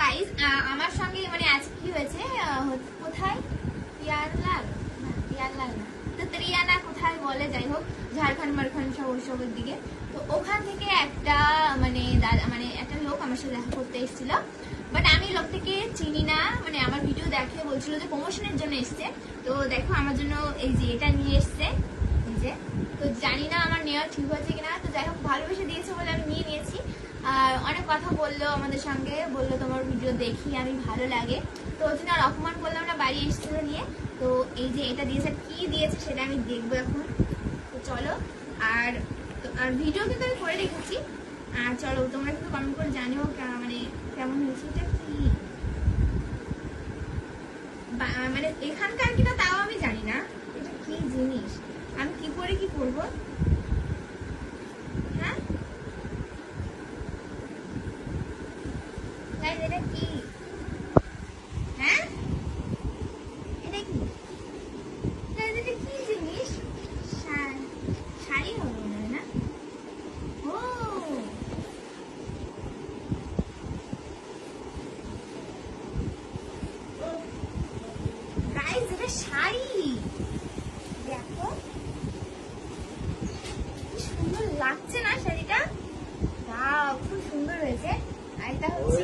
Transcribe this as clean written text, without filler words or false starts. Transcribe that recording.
Guys আমার সঙ্গে মানে আজ কি হয়েছে, কোথায় পিয়ারলাল না পিয়ারলাল না তো ত্রিয়ানা কোথায় বলে, যাই হোক ঝাড়খণ্ড মারখণ্ড সব ওইসবের দিকে। তো ওখান থেকে একটা মানে মানে একটা লোক আমার সাথে দেখা করতে এসেছিল, বাট আমি লোকটাকে চিনি না, মানে আমার ভিডিও দেখে বলছিল যে প্রমোশনের জন্য এসছে। তো দেখো আমার জন্য এই যে এটা নিয়ে এসছে, এই যে, তো জানি না আমার নেওয়া ঠিক হয়েছে কিনা, তো যাই হোক ভালোবেসে দিয়েছে বলে আমি নিয়ে নিয়েছি। আর অনেক কথা বললো আমাদের সঙ্গে, বললো তোমার ভিডিও দেখি আমি ভালো লাগে, তো ওই জন্য আর অপমান করলাম না, বাড়ি এসেছিল নিয়ে। তো এই যে এটা দিয়েছে, কি দিয়েছে সেটা আমি দেখবো এখন। তো চলো, আর ভিডিও কিন্তু আমি করে রেখেছি, আর চলো তোমরা কিন্তু কমেন্ট করে জানিও মানে কেমন হয়েছে। এটা কি মানে এখানকার কিনা তাও আমি জানি না, এটা কি জিনিস, আমি কি করে কি করবো। হ্যাঁ এটা কি, হ্যাঁ এটা কি, এটা কি জিনিস, শাড়ি হবে মনে হয় না। ও গাইস এটা শাড়ি, দেখো কি সুন্দর লাগছে না শাড়িটা, খুব সুন্দর হয়েছে। আর এটা হচ্ছে